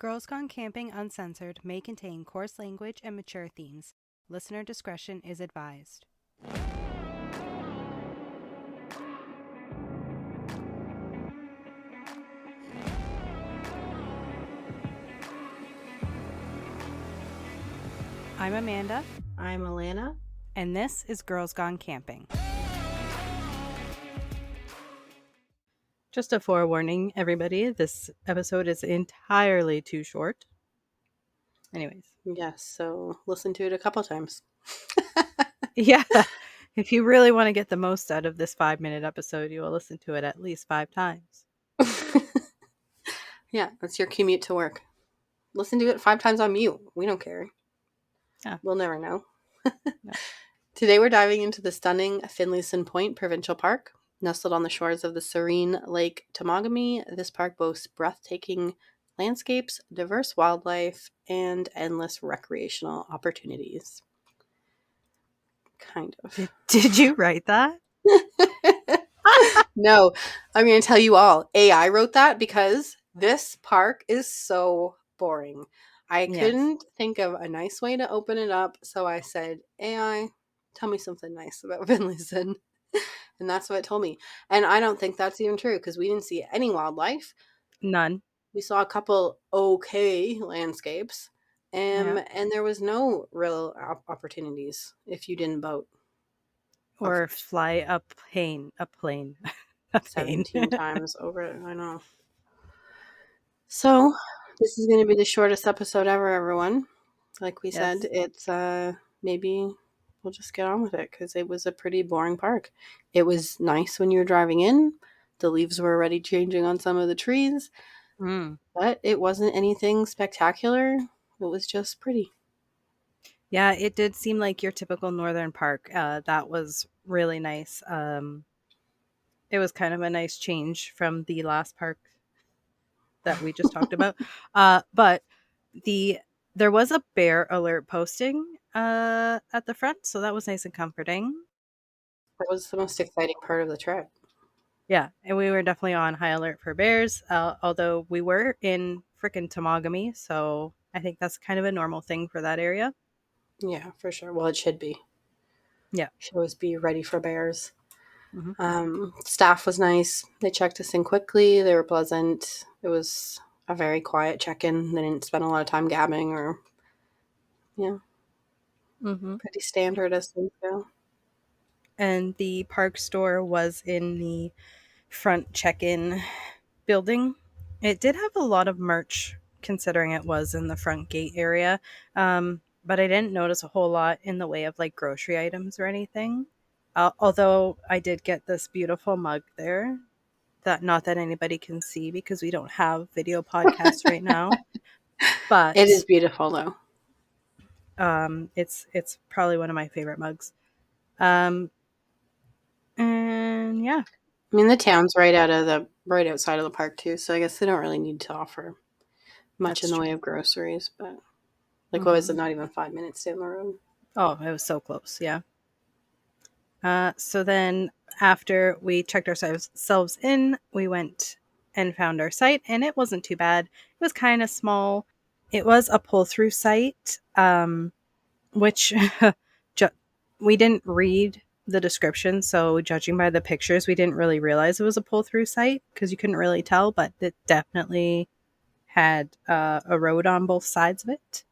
Girls Gone Camping Uncensored may contain coarse language and mature themes. Listener discretion is advised. I'm Amanda, I'm Alana. and this is Girls Gone Camping. Just a forewarning, everybody, this episode is entirely too short. Anyways. Yes, so listen to it a couple times. Yeah, if you really want to get the most out of this 5-minute episode, you will listen to it at least 5 times. Yeah, that's your commute to work. Listen to it 5 times on mute. We don't care. Yeah. We'll never know. No. Today we're diving into the stunning Finlayson Point Provincial Park. Nestled on the shores of the serene Lake Temagami, this park boasts breathtaking landscapes, diverse wildlife, and endless recreational opportunities. Kind of. Did you write that? No, I'm going to tell you all. AI wrote that because this park is so boring. I Yes. couldn't think of a nice way to open it up, so I said, AI, tell me something nice about Finlayson. And that's what it told me. And I don't think that's even true because we didn't see any wildlife. None. We saw a couple okay landscapes, Yeah. and there was no real opportunities if you didn't boat. Or fly a plane. A plane. A plane. 17 times over. I know. So, this is going to be the shortest episode ever, everyone. Like we said, it's maybe we'll just get on with it because it was a pretty boring park. It was nice when you were driving in. The leaves were already changing on some of the trees, but it wasn't anything spectacular. It was just pretty. Yeah, it did seem like your typical northern park. That was really nice. It was kind of a nice change from the last park that we just talked about. But there was a bear alert posting at the front, so that was nice and comforting. That was the most exciting part of the trip. Yeah, and we were definitely on high alert for bears, although we were in frickin' Temagami, so I think that's kind of a normal thing for that area. Yeah, for sure. Well, it should be. Yeah. Should always be ready for bears. Mm-hmm. Staff was nice. They checked us in quickly. They were pleasant. It was a very quiet check-in. They didn't spend a lot of time gabbing or, Mm-hmm. pretty standard as things go. And the park store was in the front check-in building. It did have a lot of merch considering it was in the front gate area. But I didn't notice a whole lot in the way of like grocery items or anything. Although I did get this beautiful mug there that not that anybody can see because we don't have video podcasts right now. But It is beautiful, though. it's probably one of my favorite mugs. And yeah. I mean, the town's right outside of the park too, so I guess they don't really need to offer much That's in the true. way of groceries. But what was Mm-hmm. it? Not even 5 minutes down the road. Oh, it was so close. Yeah. So then after we checked ourselves in, we went and found our site, and it wasn't too bad. It was kind of small. It was a pull-through site, which we didn't read the description, so judging by the pictures, we didn't really realize it was a pull-through site because you couldn't really tell, but it definitely had a road on both sides of it.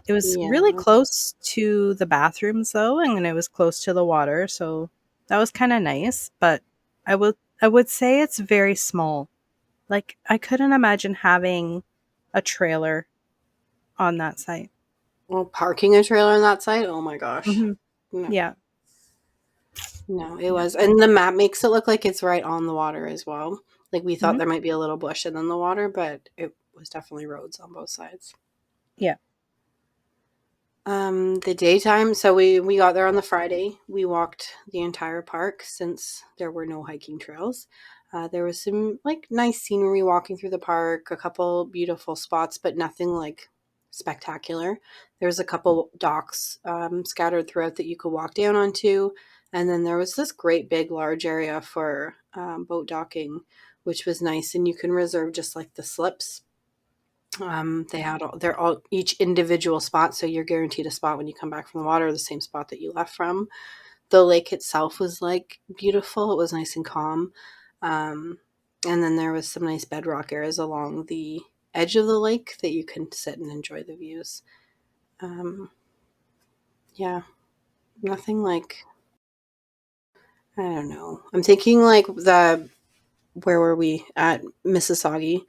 It was really Yeah. close to the bathrooms though, and it was close to the water, so that was kind of nice. But I would say it's very small. Like I couldn't imagine having a trailer on that site. Well, parking a trailer on that site? Oh my gosh. Mm-hmm. No. Yeah, No, it yeah. was. And the map makes it look like it's right on the water as well. Like we thought Mm-hmm. there might be a little bush and then the water, but it was definitely roads on both sides. Yeah. The daytime, so we got there on the Friday. We walked the entire park since there were no hiking trails. There was some like nice scenery walking through the park, a couple beautiful spots, but nothing like spectacular. There was a couple docks scattered throughout that you could walk down onto, and then there was this great big large area for boat docking, which was nice, and you can reserve just like the slips They had they're all each individual spot, so you're guaranteed a spot when you come back from the water, the same spot that you left from. The lake itself was like beautiful. It was nice and calm. Um, and then there was some nice bedrock areas along the edge of the lake that you can sit and enjoy the views. Um, yeah, nothing like, I don't know. I'm thinking like the where were we at Mississauga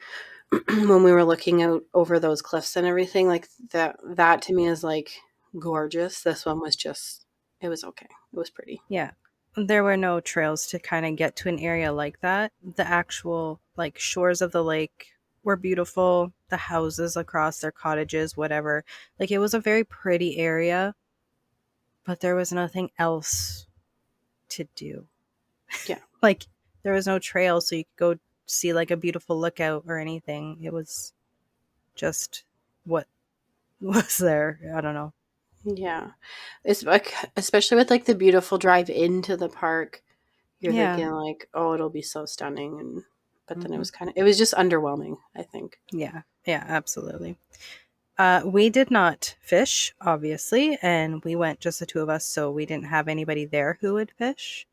when we were looking out over those cliffs and everything, like that to me is like gorgeous. This one was just, it was okay. It was pretty. Yeah. There were no trails to kind of get to an area like that. The actual like shores of the lake were beautiful. The houses across their cottages, whatever. Like it was a very pretty area, but there was nothing else to do. Yeah. Like there was no trail so you could go see like a beautiful lookout or anything. It was just what was there. I don't know. Yeah. It's like, especially with like the beautiful drive into the park, you're Yeah. thinking like, oh, it'll be so stunning. And, but then Hmm. it was just underwhelming, I think. Yeah. Yeah, absolutely. We did not fish, obviously, and we went just the two of us, so we didn't have anybody there who would fish.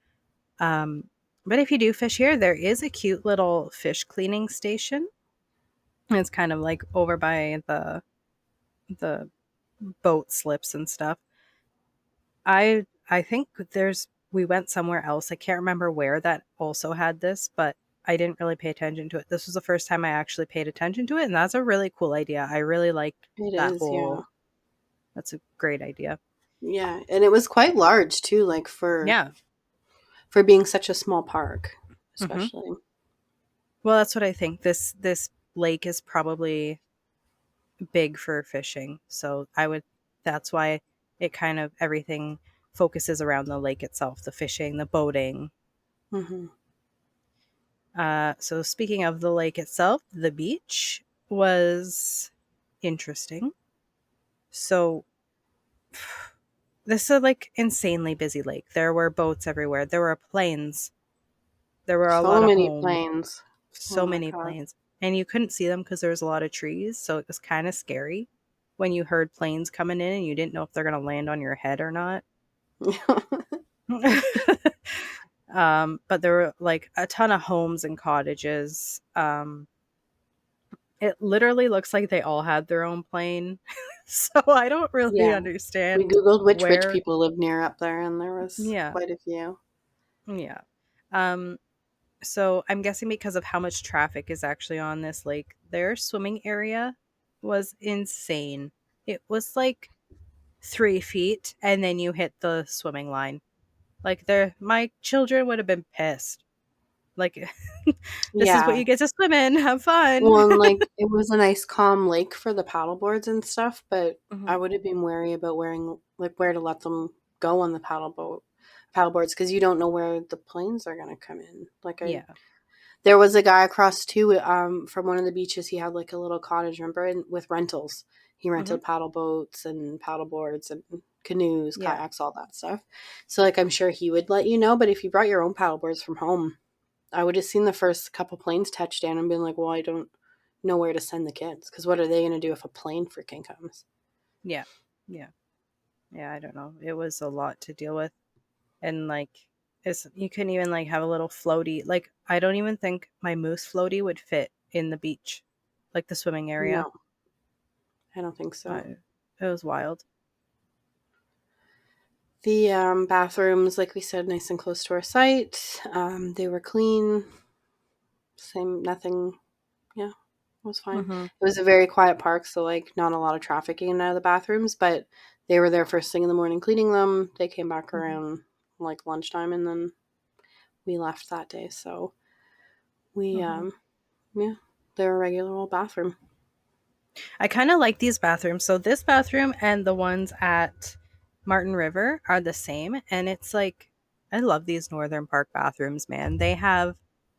Um, but if you do fish here, there is a cute little fish cleaning station. It's kind of like over by the boat slips and stuff. I think there's we went somewhere else. I can't remember where that also had this, but I didn't really pay attention to it. This was the first time I actually paid attention to it, and that's a really cool idea. I really like It that is, yeah. whole. That's a great idea. Yeah. And it was quite large too, like Yeah. for being such a small park, Hmm. especially. Well, that's what I think. This lake is probably big for fishing, so I would. That's why it kind of everything focuses around the lake itself, the fishing, the boating. Hmm. So speaking of the lake itself, the beach was interesting. So this is a like insanely busy lake. There were boats everywhere. There were planes. There were a So lot of many homes. planes. Oh So my many God. planes. And you couldn't see them because there was a lot of trees. So it was kind of scary when you heard planes coming in and you didn't know if they're going to land on your head or not. But there were like a ton of homes and cottages. It literally looks like they all had their own plane. So I don't really Yeah. We understand Googled which rich where. people lived near up there, and there was Yeah. quite a few. Yeah. Um, so I'm guessing because of how much traffic is actually on this lake, their swimming area was insane. It was like 3 feet, and then you hit the swimming line. Like my children would have been pissed. Like, this is what Yeah. you get to swim in. Have fun. Well, and like it was a nice calm lake for the paddle boards and stuff, but I Hmm. would have been wary about wearing like where to let them go on the paddle boards because you don't know where the planes are gonna come in. Yeah. There was a guy across too from one of the beaches. He had like a little cottage, remember, and with rentals. He Hmm. rented paddle boats and paddle boards and canoes, Yeah. kayaks, all that stuff. So like I'm sure he would let you know, but if you brought your own paddle boards from home, I would have seen the first couple planes touch down and been like, well, I don't know where to send the kids because what are they going to do if a plane freaking comes? Yeah. Yeah. Yeah. I don't know. It was a lot to deal with. And like, you couldn't even like have a little floaty. Like, I don't even think my moose floaty would fit in the beach, like the swimming area. No, I don't think so. It was wild. The bathrooms, like we said, nice and close to our site. They were clean. Same, nothing. Yeah, it was fine. Hmm. It was a very quiet park, so like not a lot of traffic in and out of the bathrooms, but they were there first thing in the morning cleaning them. They came back Hmm. around like lunchtime and then we left that day. So we Hmm. yeah, they're a regular old bathroom. I kind of like these bathrooms. So this bathroom and the ones at Martin River are the same, and it's like I love these Northern Park bathrooms, man. They have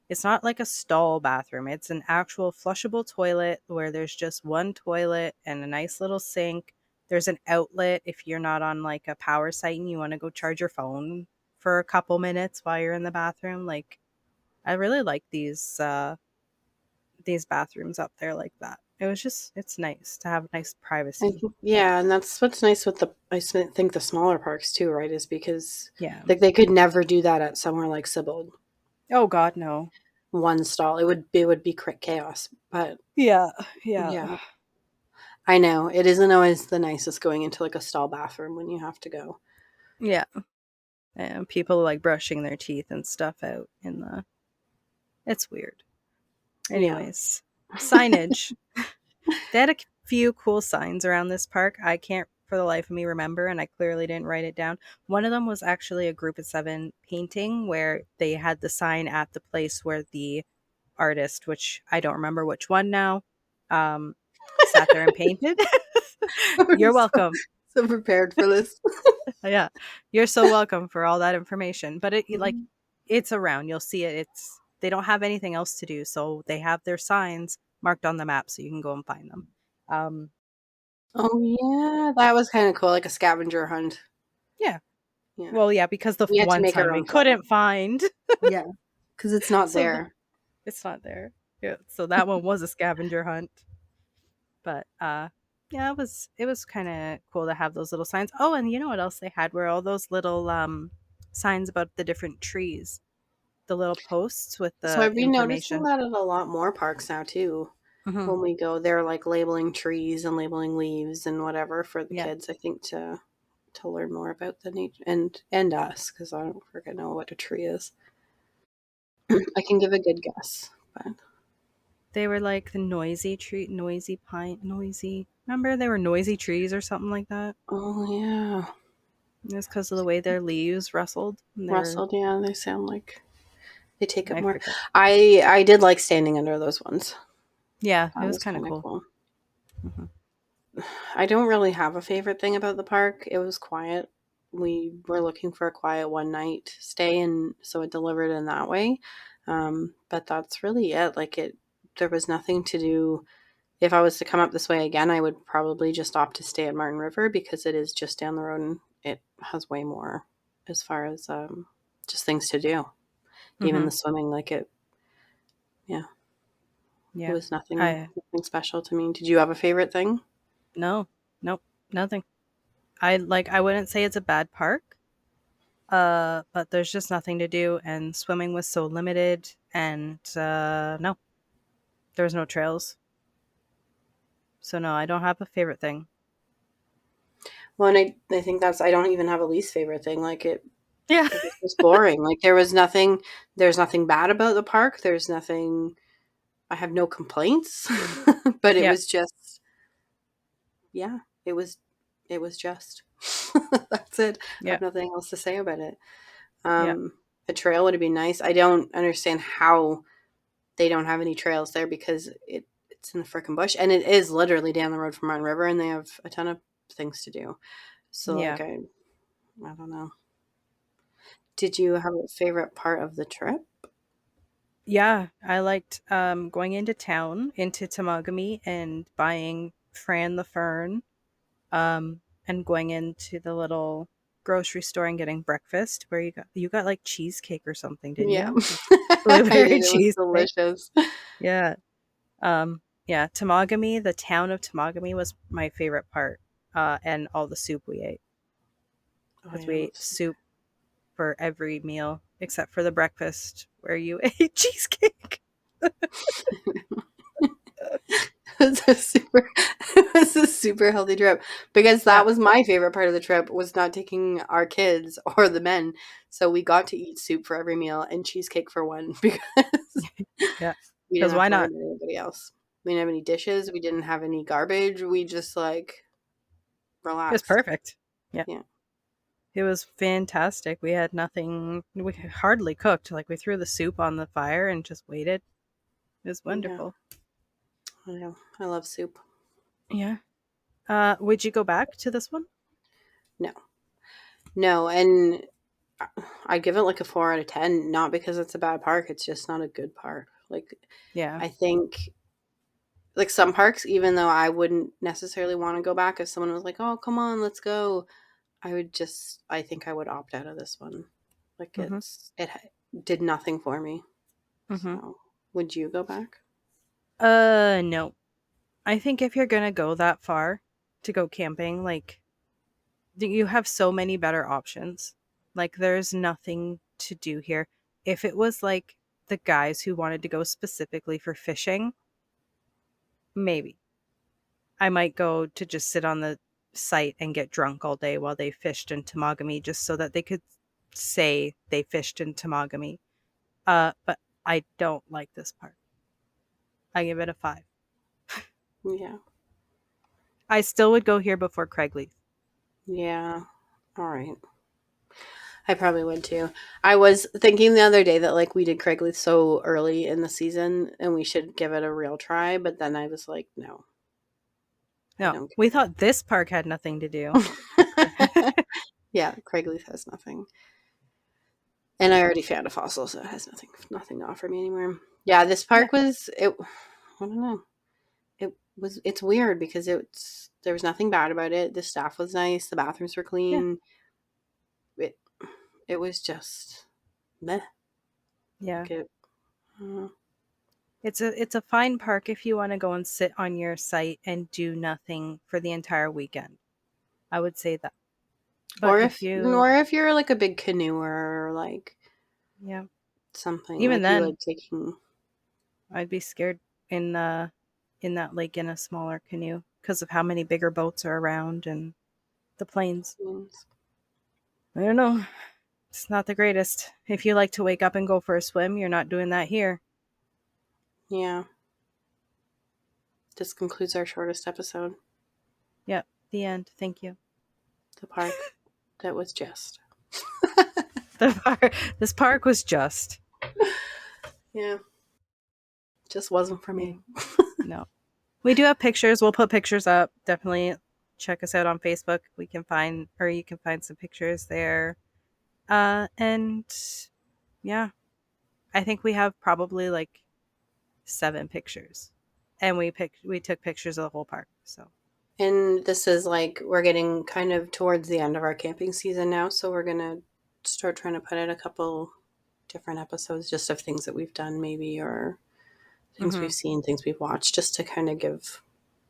it's not like a stall bathroom. It's an actual flushable toilet where there's just one toilet and a nice little sink. There's an outlet if you're not on like a power site and you want to go charge your phone for a couple minutes while you're in the bathroom. Like I really like these bathrooms up there like that. It was just it's nice to have nice I privacy. think, yeah, and that's what's nice with think the smaller parks too, right? Is because Yeah. like they could never do that at somewhere like Sibbald. Oh God, no. One stall, it would be chaos. But Yeah, yeah, yeah, I know it isn't always the nicest going into like a stall bathroom when you have to go. yeah. And people like brushing their teeth and stuff out in the. It's weird. Yeah. Anyways, signage. They had a few cool signs around this park. I can't for the life of me remember, and I clearly didn't write it down. One of them was actually a group of seven painting where they had the sign at the place where the artist, which I don't remember which one now, um, sat there and painted. We're You're so, welcome. so prepared for this. Yeah, you're so welcome for all that information. But like it's around. You'll see it. It's they don't have anything else to do, so they have their signs marked on the map, so you can go and find them. Um, Oh yeah, that was kind of cool, like a scavenger hunt. yeah. Yeah, Well, yeah, because the we had to one make sign our we own flag. couldn't find, Yeah, because it's not so there. it's not there. Yeah, so that one was a scavenger hunt. But yeah, it was kind of cool to have those little signs. Oh, and you know what else they had were all those little signs about the different trees, the little posts with So the I've been noticing information. that at a lot more parks now too. Hmm. When we go, they're like labeling trees and labeling leaves and whatever for the Yeah. kids. I think to learn more about the nature and us because I don't freaking know what a tree is. I can give a good guess, but They were like the noisy pine, noisy. Remember they were noisy trees or something like that? oh yeah, It was because of the way their leaves rustled. And they were, rustled. Yeah, they sound like they take up I more. forget. I did like standing under those ones. Yeah, it That was was kind of kind of cool. cool. Hmm. I don't really have a favorite thing about the park. It was quiet. We were looking for a quiet one night stay, and so it delivered in that way. But that's really it. There was nothing to do. If I was to come up this way again, I would probably just opt to stay at Martin River because it is just down the road and it has way more as far as just things to do. Even Hmm. the swimming, yeah, it Yeah. was I nothing special to me. Did you have a favorite thing? no, nope, nothing. I wouldn't say it's a bad park. But there's just nothing to do, and swimming was so limited, and no, there was no trails. So no, I don't have a favorite thing. Well, and I think I don't even have a least favorite thing. Yeah. It was just boring. There's nothing bad about the park. There's nothing, I have no complaints, but it Yeah. was just, yeah, it was, it was just, that's it. I Yeah. have nothing else to say about it. Yeah. Um, a trail would be nice. I don't understand how they don't have any trails there because it's in the frickin' bush and it is literally down the road from Martin River and they have a ton of things to do. So Yeah. I don't know. Did you have a favorite part of the trip? Yeah. I liked going into town into Temagami and buying Fran the Fern, and going into the little grocery store and getting breakfast where you got like cheesecake or something, didn't Yeah. you? I Blueberry did. It was cheesecake. delicious. Yeah. Yeah, Temagami, the town of Temagami was my favorite part. And all the soup we ate Oh, because yeah, we I love ate soup. soup for every meal except for the breakfast where you ate cheesecake. It was a super it was a super healthy trip because that Yeah, was my favorite part of the trip was not taking our kids or the men. So we got to eat soup for every meal and cheesecake for one because yeah. we didn't Because have why to worry not? about anybody else. We didn't have any dishes, we didn't have any garbage. We just It was relaxed. perfect. Yeah, Yeah. it was fantastic. We had nothing. We hardly cooked. Like we threw the soup on the fire and just waited. It was Yeah. wonderful. I know. I love soup. Yeah. Would you go back to this one? No. No, and I give it like a 4 out of 10, not because it's a bad park, it's just not a good park. Yeah. I think some parks, even though I wouldn't necessarily want to go back, if someone was like, "Oh, come on, let's go," I think I would opt out of this one. Mm-hmm. Did nothing for me. Mm-hmm. So, would you go back? No. I think if you're going to go that far to go camping, like, you have so many better options. Like, there's nothing to do here. If it was like the guys who wanted to go specifically for fishing, maybe I might go to just sit on the site and get drunk all day while they fished in Temagami just so that they could say they fished in Temagami. But I don't like this part. I give it a 5. Yeah. I still would go here before Craigleith. Yeah. All right. I probably would too. I was thinking the other day that like we did Craigslist so early in the season and we should give it a real try, but then I was like, no, I No, don't we thought this park had nothing to do. care. Yeah, Craigslist has nothing. And I already found a fossil, so it has nothing to offer me anymore. Yeah, this Yeah, park was it I don't know. It's weird because there was nothing bad about it. The staff was nice, the bathrooms were yeah, clean. It it was just meh. yeah. Like uh, It's a fine park if you want to go and sit on your site and do nothing for the entire weekend. I would say that. But if you, or if you're like a big canoeer or like yeah, something even like you then, like taking I'd be scared in in that lake in a smaller canoe because of how many bigger boats are around and the planes. things. I don't know. It's not the greatest. If you like to wake up and go for a swim, you're not doing that here. Yeah. This concludes our shortest episode. Yep. The end. Thank you. The park that was just. This park was just. Yeah. Just wasn't for me. Anyway, no. We do have pictures. We'll put pictures up. Definitely check us out on Facebook. We can find, or you can find some pictures there. And yeah, I think we have probably like 7 pictures, and we took pictures of the whole park. So And this is like we're getting kind of towards the end of our camping season now, so we're gonna start trying to put in a couple different episodes just of things that we've done maybe or things mm-hmm. we've seen, things we've watched, just to kind of give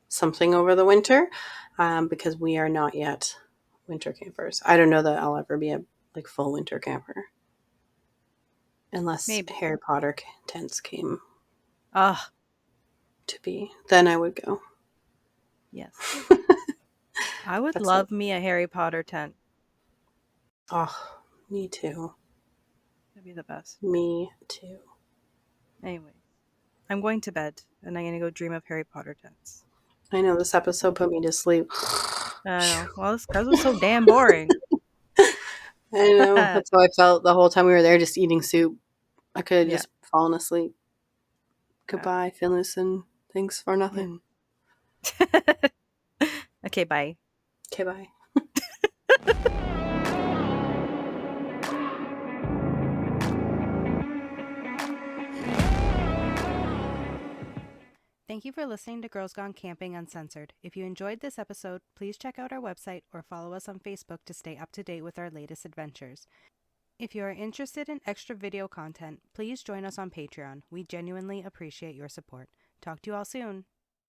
something over the winter, because we are not yet winter campers. I don't know that I'll ever be a like full winter camper unless Maybe. Harry Potter tents came Ah, to be. Then I would go. yes. I would That's it. love me a Harry Potter tent. Oh, me too. That'd be the best. Me too. Anyway, I'm going to bed, and I'm gonna go dream of Harry Potter tents. I know this episode put me to sleep. I know. Well, it's because it was so damn boring. I know. Yeah. That's how I felt the whole time we were there, just eating soup. I could have just fallen asleep. Yeah. Goodbye, Finlayson. Thanks for Yeah. nothing. Okay, bye. Okay, bye. Thank you for listening to Girls Gone Camping Uncensored. If you enjoyed this episode, please check out our website or follow us on Facebook to stay up to date with our latest adventures. If you are interested in extra video content, please join us on Patreon. We genuinely appreciate your support. Talk to you all soon.